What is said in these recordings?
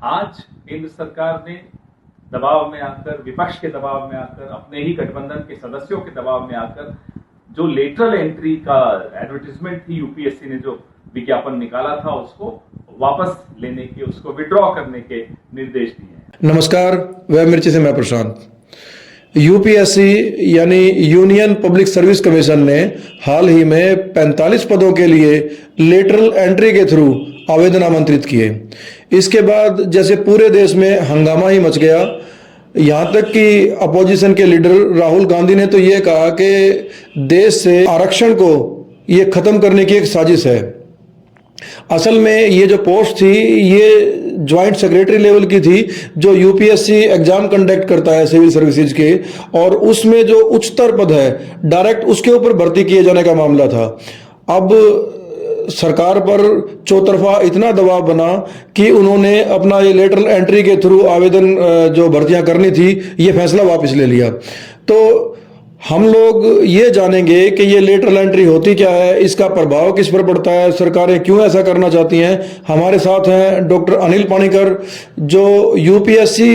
आज केंद्र सरकार ने दबाव में आकर, विपक्ष के दबाव में आकर, अपने ही गठबंधन के सदस्यों के दबाव में आकर जो लेटरल एंट्री का एडवर्टीजमेंट थी, यूपीएससी ने जो विज्ञापन निकाला था, उसको वापस लेने के, उसको विड्रॉ करने के निर्देश दिए हैं। नमस्कार, वेब मिर्ची से मैं प्रशांत। यूपीएससी यानी यूनियन पब्लिक सर्विस कमीशन ने हाल ही में 45 पदों के लिए लेटरल एंट्री के थ्रू आवेदन आमंत्रित किए। इसके बाद जैसे पूरे देश में हंगामा ही मच गया। यहाँ तक कि अपोजिशन के लीडर राहुल गांधी ने तो ये कहा कि देश से आरक्षण को ये खत्म करने की एक साजिश है। असल में ये जो पोस्ट थी ये ज्वाइंट सेक्रेटरी लेवल की थी, जो यूपीएससी एग्जाम कंडक्ट करता है सिविल सर्विसेज के, और उसमें जो उच्चतर पद है डायरेक्ट उसके ऊपर भर्ती किए जाने का मामला था। अब सरकार पर चौतरफा इतना दबाव बना कि उन्होंने अपना ये लेटरल एंट्री के थ्रू आवेदन जो भर्तियां करनी थी, ये फैसला वापस ले लिया। तो हम लोग ये जानेंगे कि ये लेटरल एंट्री होती क्या है, इसका प्रभाव किस पर पड़ता है, सरकारें क्यों ऐसा करना चाहती हैं। हमारे साथ हैं डॉक्टर अनिल पानीकर, जो यूपीएससी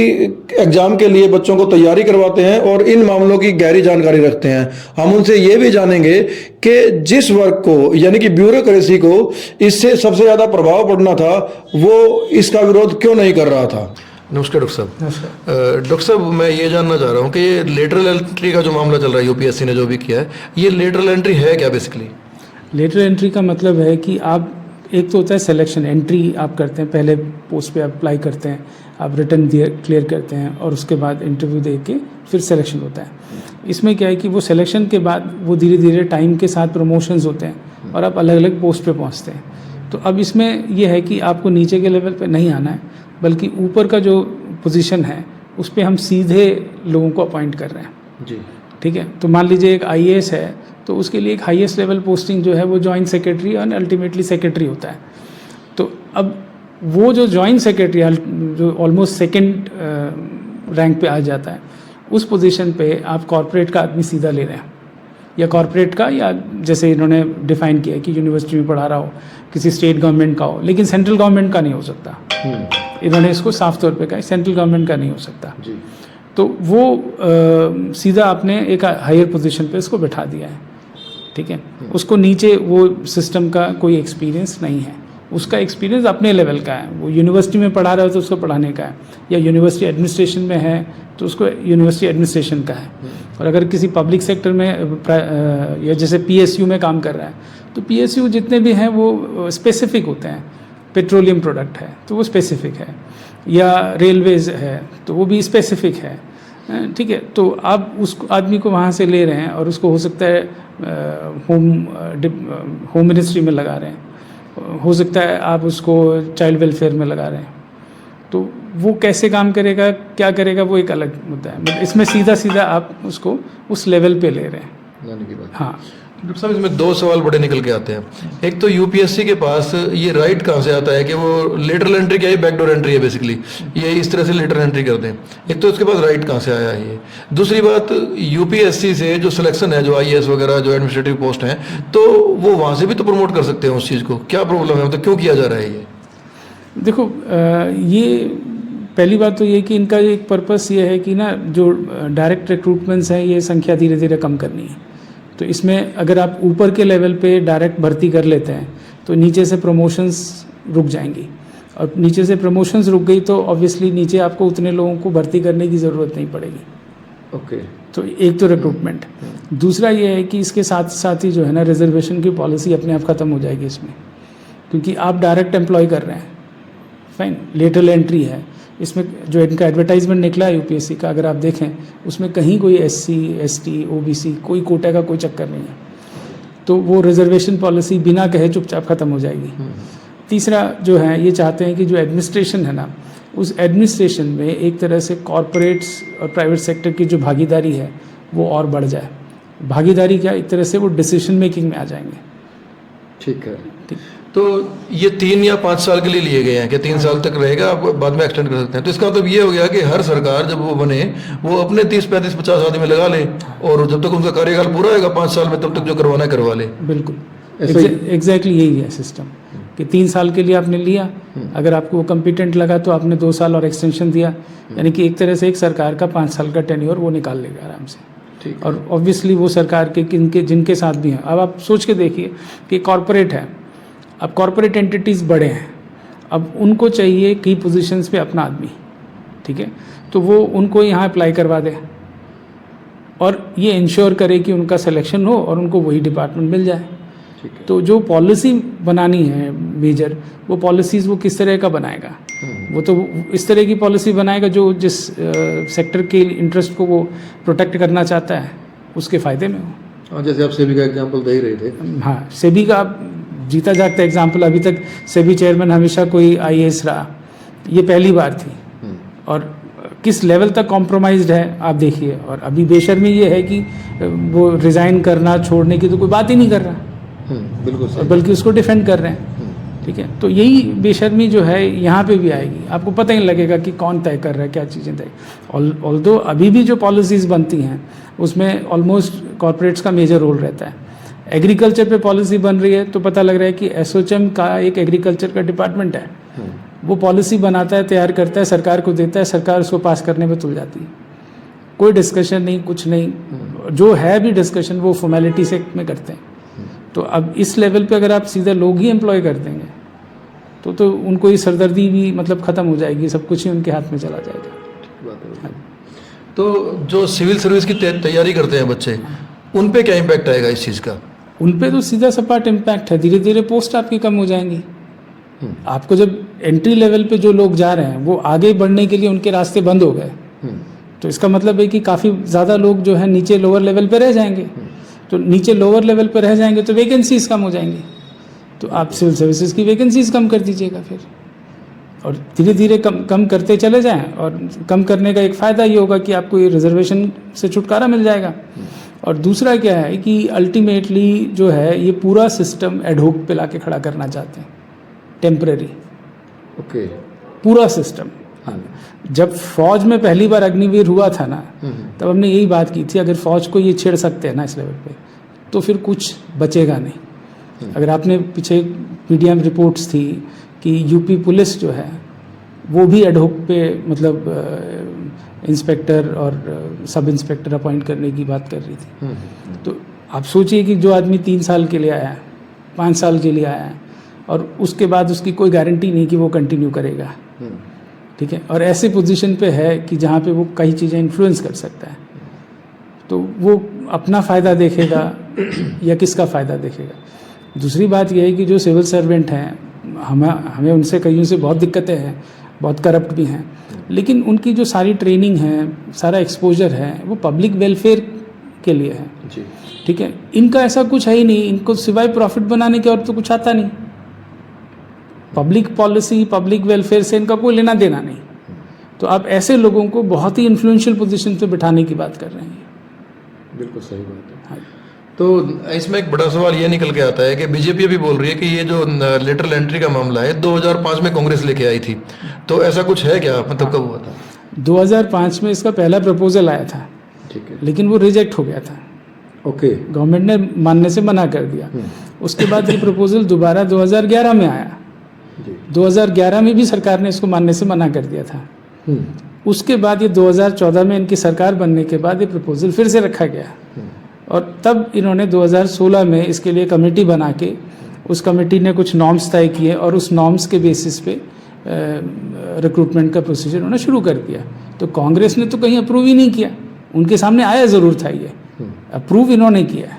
एग्जाम के लिए बच्चों को तैयारी करवाते हैं और इन मामलों की गहरी जानकारी रखते हैं। हम उनसे ये भी जानेंगे कि जिस वर्ग को यानी कि ब्यूरोक्रेसी को इससे सबसे ज़्यादा प्रभाव पड़ना था, वो इसका विरोध क्यों नहीं कर रहा था। नमस्कार डॉक्टर साहब। नमस्कार डॉक्टर साहब, मैं ये जानना चाह रहा हूँ कि ये लेटरल एंट्री का जो मामला चल रहा है, यूपीएससी ने जो भी किया है, ये लेटरल एंट्री है क्या बेसिकली? लेटरल एंट्री का मतलब है कि आप, एक तो होता है सिलेक्शन, एंट्री आप करते हैं, पहले पोस्ट पे आप अप्लाई करते हैं, आप रिटर्न क्लियर करते हैं और उसके बाद इंटरव्यू दे के फिर सिलेक्शन होता है। इसमें क्या है कि वो सिलेक्शन के बाद वो धीरे धीरे टाइम के साथ प्रमोशंस होते हैं और आप अलग अलग पोस्ट पे पहुँचते हैं। तो अब इसमें यह है कि आपको नीचे के लेवल पे नहीं आना है, बल्कि ऊपर का जो पोजीशन है उस पर हम सीधे लोगों को अपॉइंट कर रहे हैं जी। ठीक है, तो मान लीजिए एक आईएएस है तो उसके लिए एक हाईएस्ट लेवल पोस्टिंग जो है वो जॉइंट सेक्रेटरी और अल्टीमेटली सेक्रेटरी होता है। तो अब वो जो जॉइंट सेक्रेटरी जो ऑलमोस्ट सेकंड रैंक पे आ जाता है, उस पोजीशन पे आप कॉर्पोरेट का आदमी सीधा ले रहे हैं, या कॉर्पोरेट का, या जैसे इन्होंने डिफाइन किया कि यूनिवर्सिटी में पढ़ा रहा हो, किसी स्टेट गवर्नमेंट का हो, लेकिन सेंट्रल गवर्नमेंट का नहीं हो सकता। इन्होंने इसको साफ तौर पे कहा सेंट्रल गवर्नमेंट का नहीं हो सकता जी। तो वो सीधा आपने एक हायर पोजीशन पे इसको बैठा दिया है। ठीक है, उसको नीचे वो सिस्टम का कोई एक्सपीरियंस नहीं है, उसका एक्सपीरियंस अपने लेवल का है। वो यूनिवर्सिटी में पढ़ा रहा है तो उसको पढ़ाने का है, या यूनिवर्सिटी एडमिनिस्ट्रेशन में है तो उसको यूनिवर्सिटी एडमिनिस्ट्रेशन का है। और अगर किसी पब्लिक सेक्टर में या जैसे पीएसयू में काम कर रहा है तो पीएसयू जितने भी हैं वो स्पेसिफिक होते हैं। पेट्रोलियम प्रोडक्ट है तो वो स्पेसिफिक है, या रेलवेज है तो वो भी स्पेसिफिक है। ठीक है, तो आप उस आदमी को वहाँ से ले रहे हैं और उसको हो सकता है होम मिनिस्ट्री में लगा रहे हैं, हो सकता है आप उसको चाइल्ड वेलफेयर में लगा रहे हैं। तो वो कैसे काम करेगा, क्या करेगा, वो एक अलग मुद्दा है। मतलब इसमें सीधा सीधा आप उसको उस लेवल पे ले रहे हैं। हाँ डॉक्टर साहब, इसमें दो सवाल बड़े निकल के आते हैं। एक तो यूपीएससी के पास ये राइट कहाँ से आता है कि वो लेटरल एंट्री क्या है, बैकडोर एंट्री है बेसिकली, ये इस तरह से लेटरल एंट्री कर दें। एक तो उसके पास राइट कहाँ से आया है ये। दूसरी बात, यूपीएससी से जो सिलेक्शन है, जो आईएएस वगैरह जो एडमिनिस्ट्रेटिव पोस्ट हैं, तो वो वहाँ से भी तो प्रमोट कर सकते हैं उस चीज़ को। क्या प्रॉब्लम है, मतलब क्यों किया जा रहा है ये? देखो, ये पहली बात तो ये कि इनका एक पर्पस ये है कि ना, जो डायरेक्ट रिक्रूटमेंट्स हैं ये संख्या धीरे धीरे कम करनी है। तो इसमें अगर आप ऊपर के लेवल पे डायरेक्ट भर्ती कर लेते हैं तो नीचे से प्रमोशंस रुक जाएंगी, और नीचे से प्रमोशंस रुक गई तो ऑब्वियसली नीचे आपको उतने लोगों को भर्ती करने की ज़रूरत नहीं पड़ेगी। ओके, तो एक तो रिक्रूटमेंट, दूसरा ये है कि इसके साथ साथ ही जो है ना, रिजर्वेशन की पॉलिसी अपने आप ख़त्म हो जाएगी इसमें, क्योंकि आप डायरेक्ट एम्प्लॉय कर रहे हैं। फाइन, लेटरल एंट्री है। इसमें जो इनका एडवर्टाइजमेंट निकला है यूपीएससी का, अगर आप देखें उसमें कहीं कोई एससी, एसटी, ओबीसी, कोई कोटा का कोई चक्कर नहीं है। तो वो रिजर्वेशन पॉलिसी बिना कहे चुपचाप ख़त्म हो जाएगी। तीसरा जो है, ये चाहते हैं कि जो एडमिनिस्ट्रेशन है ना, उस एडमिनिस्ट्रेशन में एक तरह से कॉरपोरेट्स और प्राइवेट सेक्टर की जो भागीदारी है वो और बढ़ जाए। भागीदारी क्या, एक तरह से वो डिसीजन मेकिंग में आ जाएंगे। ठीक है, तो ये 3 या 5 साल के लिए लिए गए हैं कि 3 साल तक रहेगा, आप बाद में एक्सटेंड कर सकते हैं। तो इसका मतलब ये हो गया कि हर सरकार जब वो बने वो अपने 30, 35, 50 आदमी लगा ले, और जब तक उनका कार्यकाल पूरा होगा 5 साल में, तब तक जो करवाना है करवा ले। बिल्कुल, एग्जैक्टली यही है सिस्टम। कि 3 साल के लिए आपने लिया, अगर आपको वो कम्पिटेंट लगा तो आपने 2 साल और एक्सटेंशन दिया, यानी कि एक तरह से एक सरकार का 5 साल का टेन्योर वो निकाल लेगा आराम से। और ऑब्वियसली वो सरकार के जिनके साथ भी हैं। अब आप सोच के देखिए कि कॉरपोरेट है, अब कॉरपोरेट एंटिटीज़ बड़े हैं, अब उनको चाहिए की पोजीशंस पे अपना आदमी, ठीक है, तो वो उनको यहाँ अप्लाई करवा दे और ये इंश्योर करे कि उनका सिलेक्शन हो और उनको वही डिपार्टमेंट मिल जाए। तो जो पॉलिसी बनानी है मेजर, वो पॉलिसीज़ वो किस तरह का बनाएगा, वो तो इस तरह की पॉलिसी बनाएगा जो जिस सेक्टर के इंटरेस्ट को वो प्रोटेक्ट करना चाहता है उसके फ़ायदे में हो। हाँ, जैसे आप सेबी का एग्जांपल दे ही रहे थे। हाँ, सेबी का जीता जागता एग्जाम्पल, अभी तक सेबी चेयरमैन हमेशा कोई IAS रहा, ये पहली बार थी, और किस लेवल तक कॉम्प्रोमाइज्ड है आप देखिए। और अभी बेशर्मी ये है कि वो रिज़ाइन करना छोड़ने की तो कोई बात ही नहीं कर रहा, बिल्कुल सही, बल्कि उसको डिफेंड कर रहे हैं, ठीक है। तो यही बेशर्मी जो है यहाँ पे भी आएगी, आपको पता ही नहीं लगेगा कि कौन तय कर रहा है क्या चीज़ें तय। ऑल्दो अभी भी जो पॉलिसीज़ बनती हैं उसमें ऑलमोस्ट कॉर्पोरेट्स का मेजर रोल रहता है। एग्रीकल्चर पे पॉलिसी बन रही है तो पता लग रहा है कि एसोचएम का एक एग्रीकल्चर का डिपार्टमेंट है, वो पॉलिसी बनाता है, तैयार करता है, सरकार को देता है, सरकार उसको पास करने में तुल जाती है, कोई डिस्कशन नहीं, कुछ नहीं, जो है भी डिस्कशन वो फॉर्मेलिटी से में करते हैं। तो अब इस लेवल पे अगर आप सीधे लोग ही एम्प्लॉय कर देंगे तो उनको ये सरदर्दी भी मतलब ख़त्म हो जाएगी, सब कुछ ही उनके हाथ में चला जाएगा। तो जो सिविल सर्विस की तैयारी करते हैं बच्चे, उन पे क्या इम्पैक्ट आएगा इस चीज़ का? उन पे तो सीधा सपाट इम्पैक्ट है, धीरे धीरे पोस्ट आपकी कम हो जाएंगी। आपको जब एंट्री लेवल पे जो लोग जा रहे हैं वो आगे बढ़ने के लिए उनके रास्ते बंद हो गए, तो इसका मतलब है कि काफ़ी ज़्यादा लोग जो है नीचे लोअर लेवल पे रह जाएंगे। तो नीचे लोअर लेवल पे रह जाएंगे तो वैकेंसीज कम हो जाएंगी, तो आप सिविल सर्विसेज की वैकेंसीज कम कर दीजिएगा फिर, और धीरे धीरे कम करते चले जाएं। और कम करने का एक फ़ायदा ये होगा कि आपको ये रिजर्वेशन से छुटकारा मिल जाएगा। और दूसरा क्या है कि अल्टीमेटली जो है ये पूरा सिस्टम एडहोक पे ला के खड़ा करना चाहते हैं, टेम्परेरी, ओके, पूरा सिस्टम। जब फौज में पहली बार अग्निवीर हुआ था ना, तब हमने यही बात की थी, अगर फौज को ये छेड़ सकते हैं ना इस लेवल पे, तो फिर कुछ बचेगा नहीं। अगर आपने पीछे मीडिया में रिपोर्ट्स थी कि यूपी पुलिस जो है वो भी एडहोक पे मतलब इंस्पेक्टर और सब इंस्पेक्टर अपॉइंट करने की बात कर रही थी। तो आप सोचिए कि जो आदमी 3 साल के लिए आया है, 5 साल के लिए आया है, और उसके बाद उसकी कोई गारंटी नहीं कि वो कंटिन्यू करेगा, ठीक है, और ऐसे पोजीशन पे है कि जहाँ पे वो कई चीज़ें इन्फ्लुएंस कर सकता है, तो वो अपना फ़ायदा देखेगा या किसका फ़ायदा देखेगा। दूसरी बात यह है कि जो सिविल सर्वेंट हैं, हमें उनसे कईयों से बहुत दिक्कतें हैं, बहुत करप्ट भी हैं, लेकिन उनकी जो सारी ट्रेनिंग है, सारा एक्सपोजर है, वो पब्लिक वेलफेयर के लिए है, ठीक है। इनका ऐसा कुछ है ही नहीं, इनको सिवाय प्रॉफिट बनाने के और तो कुछ आता नहीं। पब्लिक पॉलिसी, पब्लिक वेलफेयर से इनका कोई लेना देना नहीं। तो आप ऐसे लोगों को बहुत ही इन्फ्लुएंशियल पोजीशन पे बिठाने की बात कर रहे हैं। बिल्कुल सही बात है। हाँ। तो इसमें एक बड़ा सवाल ये निकल के आता है कि बीजेपी अभी बोल रही है कि ये जो लेटरल एंट्री का मामला है 2005 में कांग्रेस लेके आई थी, तो ऐसा कुछ है क्या, मतलब कब हुआ था? 2005 में इसका पहला प्रपोजल आया था, ठीक है, लेकिन वो रिजेक्ट हो गया था। ओके, गवर्नमेंट ने मानने से मना कर दिया। उसके बाद ये प्रपोजल दोबारा 2011 में आया। 2011 में भी सरकार ने इसको मानने से मना कर दिया था। उसके बाद ये 2014 में इनकी सरकार बनने के बाद ये प्रपोजल फिर से रखा गया, और तब इन्होंने 2016 में इसके लिए कमेटी बना के, उस कमेटी ने कुछ नॉर्म्स तय किए और उस नॉर्म्स के बेसिस पे रिक्रूटमेंट का प्रोसीजर उन्होंने शुरू कर दिया। तो कांग्रेस ने तो कहीं अप्रूव ही नहीं किया, उनके सामने आया ज़रूर था, ये अप्रूव इन्होंने किया।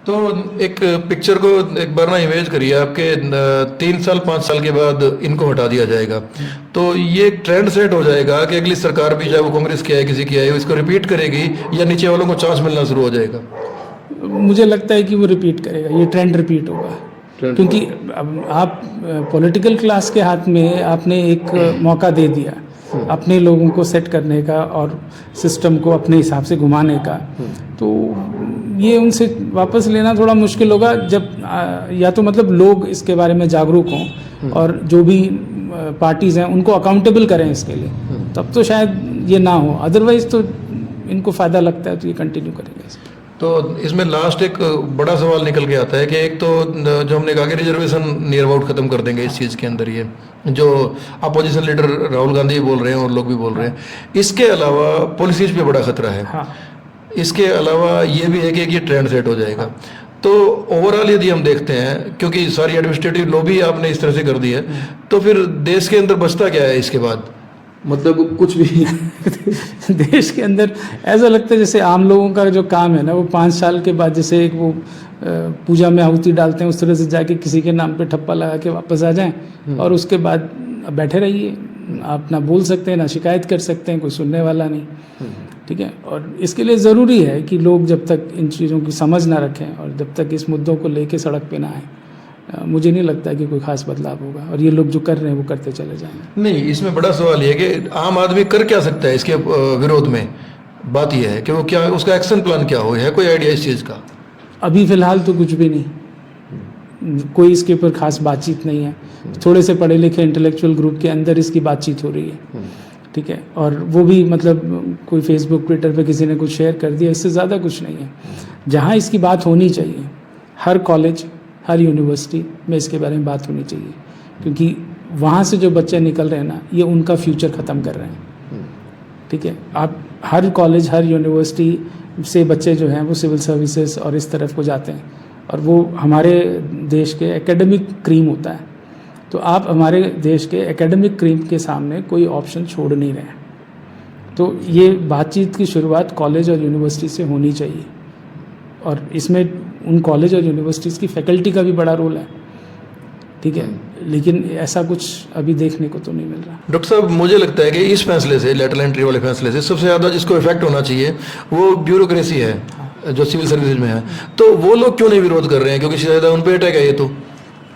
तो एक पिक्चर को एक बार ना इमेज करिए, आपके 3 साल 5 साल के बाद इनको हटा दिया जाएगा, तो ये एक ट्रेंड सेट हो जाएगा कि अगली सरकार भी, चाहे वो कांग्रेस की आए किसी की आए, इसको रिपीट करेगी, या नीचे वालों को चांस मिलना शुरू हो जाएगा? मुझे लगता है कि वो रिपीट करेगा, ये ट्रेंड रिपीट होगा, क्योंकि अब आप पॉलिटिकल क्लास के हाथ में आपने एक मौका दे दिया अपने लोगों को सेट करने का और सिस्टम को अपने हिसाब से घुमाने का, तो ये उनसे वापस लेना थोड़ा मुश्किल होगा, जब या तो मतलब लोग इसके बारे में जागरूक हों और जो भी पार्टीज़ हैं उनको अकाउंटेबल करें इसके लिए, तब तो शायद ये ना हो। अदरवाइज़ तो इनको फ़ायदा लगता है तो ये कंटिन्यू करेंगे। तो इसमें लास्ट एक बड़ा सवाल निकल के आता है कि एक तो जो हमने कहा कि रिजर्वेशन नियर अबाउट खत्म कर देंगे इस चीज़ के अंदर, ये जो अपोजिशन लीडर राहुल गांधी भी बोल रहे हैं और लोग भी बोल रहे हैं। इसके अलावा पॉलिसीज पे बड़ा खतरा है। हाँ। इसके अलावा ये भी है कि ये ट्रेंड सेट हो जाएगा। तो ओवरऑल यदि हम देखते हैं, क्योंकि सारी एडमिनिस्ट्रेटिव लॉबी आपने इस तरह से कर दी है, तो फिर देश के अंदर बचता क्या है इसके बाद? मतलब कुछ भी देश के अंदर ऐसा लगता है जैसे आम लोगों का जो काम है ना, वो 5 साल के बाद जैसे एक वो पूजा में आहुति डालते हैं, उस तरह से जाके किसी के नाम पे ठप्पा लगा के वापस आ जाएं और उसके बाद बैठे रहिए। आप ना बोल सकते हैं, ना शिकायत कर सकते हैं, कोई सुनने वाला नहीं। ठीक है। और इसके लिए ज़रूरी है कि लोग जब तक इन चीज़ों की समझ ना रखें और जब तक इस मुद्दों को लेके सड़क पे ना आए, मुझे नहीं लगता कि कोई खास बदलाव होगा। और ये लोग जो कर रहे हैं वो करते चले जाएंगे। नहीं, इसमें बड़ा सवाल ये है कि आम आदमी कर क्या सकता है इसके विरोध में। बात यह है कि वो क्या, उसका एक्शन प्लान क्या हो, है कोई आइडिया इस चीज़ का? अभी फ़िलहाल तो कुछ भी नहीं, कोई इसके ऊपर खास बातचीत नहीं है। थोड़े से पढ़े लिखे इंटेलेक्चुअल ग्रुप के अंदर इसकी बातचीत हो रही है। ठीक है। और वो भी मतलब कोई फेसबुक ट्विटर पे किसी ने कुछ शेयर कर दिया, इससे ज़्यादा कुछ नहीं है। जहाँ इसकी बात होनी चाहिए, हर कॉलेज हर यूनिवर्सिटी में इसके बारे में बात होनी चाहिए, क्योंकि वहाँ से जो बच्चे निकल रहे हैं ना, ये उनका फ्यूचर ख़त्म कर रहे हैं। ठीक है। आप हर कॉलेज हर यूनिवर्सिटी से बच्चे जो हैं वो सिविल सर्विसेज और इस तरफ को जाते हैं, और वो हमारे देश के एकेडमिक क्रीम होता है। तो आप हमारे देश के एकेडमिक क्रीम के सामने कोई ऑप्शन छोड़ नहीं रहे हैं। तो ये बातचीत की शुरुआत कॉलेज और यूनिवर्सिटी से होनी चाहिए, और इसमें उन कॉलेज और यूनिवर्सिटीज़ की फैकल्टी का भी बड़ा रोल है। ठीक है। लेकिन ऐसा कुछ अभी देखने को तो नहीं मिल रहा। डॉक्टर साहब, मुझे लगता है कि इस फैसले से, लेटरल एंट्री वाले फैसले से सबसे ज़्यादा जिसको इफेक्ट होना चाहिए वो ब्यूरोक्रेसी है जो सिविल सर्विसेज में है। तो वो लोग क्यों नहीं विरोध कर रहे हैं? क्योंकि शायद उन पर अटैक है ये। तो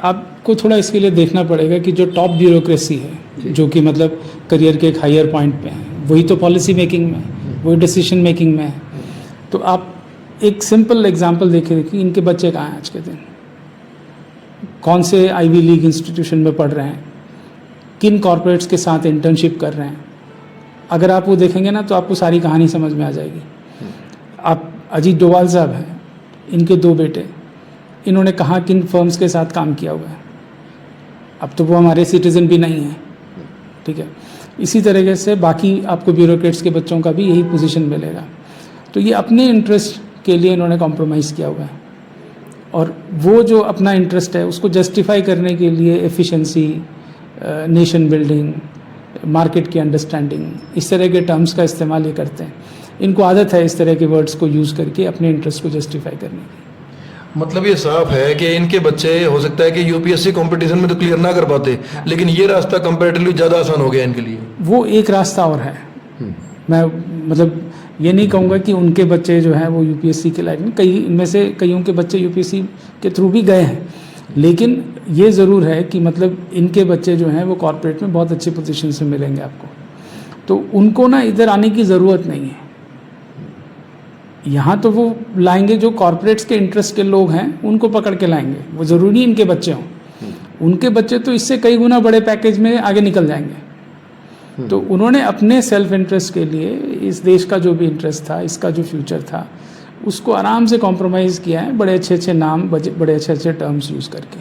आपको थोड़ा इसके लिए देखना पड़ेगा कि जो टॉप ब्यूरोक्रेसी है, जो कि मतलब करियर के एक हायर पॉइंट पे है, वही तो पॉलिसी मेकिंग में, वही डिसीजन मेकिंग में है। तो आप एक सिंपल एग्जांपल देखिए कि इनके बच्चे कहाँ हैं आज के दिन, कौन से आईवी लीग इंस्टीट्यूशन में पढ़ रहे हैं, किन कॉर्पोरेट्स के साथ इंटर्नशिप कर रहे हैं। अगर आप वो देखेंगे ना तो आपको सारी कहानी समझ में आ जाएगी। आप अजीत डोभाल साहब हैं, इनके 2 बेटे, इन्होंने कहाँ किन फर्म्स के साथ काम किया हुआ है। अब तो वो हमारे सिटीज़न भी नहीं है। ठीक है। इसी तरीके से बाकी आपको ब्यूरोक्रेट्स के बच्चों का भी यही पोजीशन मिलेगा। तो ये अपने इंटरेस्ट के लिए इन्होंने कॉम्प्रोमाइज़ किया हुआ है, और वो जो अपना इंटरेस्ट है उसको जस्टिफाई करने के लिए एफिशिएंसी, नेशन बिल्डिंग, मार्केट की अंडरस्टैंडिंग, इस तरह के टर्म्स का इस्तेमाल ये करते हैं। इनको आदत है इस तरह के वर्ड्स को यूज़ करके अपने इंटरेस्ट को जस्टिफाई करने की। मतलब ये साफ है कि इनके बच्चे हो सकता है कि यूपीएससी कंपटीशन में तो क्लियर ना कर पाते, लेकिन ये रास्ता कंपैरेटिवली ज़्यादा आसान हो गया इनके लिए। वो एक रास्ता और है। मैं मतलब ये नहीं कहूँगा कि उनके बच्चे जो हैं वो यूपीएससी के लायक नहीं, कई इनमें से कईयों के बच्चे यूपीएससी के थ्रू भी गए हैं, लेकिन ये ज़रूर है कि मतलब इनके बच्चे जो हैं वो कॉर्पोरेट में बहुत अच्छी पोजीशन से मिलेंगे आपको। तो उनको ना इधर आने की ज़रूरत नहीं है। यहाँ तो वो लाएंगे जो कॉर्पोरेट्स के इंटरेस्ट के लोग हैं, उनको पकड़ के लाएंगे। वो ज़रूरी इनके बच्चे हों, उनके बच्चे तो इससे कई गुना बड़े पैकेज में आगे निकल जाएंगे। तो उन्होंने अपने सेल्फ इंटरेस्ट के लिए इस देश का जो भी इंटरेस्ट था, इसका जो फ्यूचर था, उसको आराम से कॉम्प्रोमाइज़ किया है, बड़े अच्छे अच्छे नाम, बड़े अच्छे अच्छे टर्म्स यूज़ करके।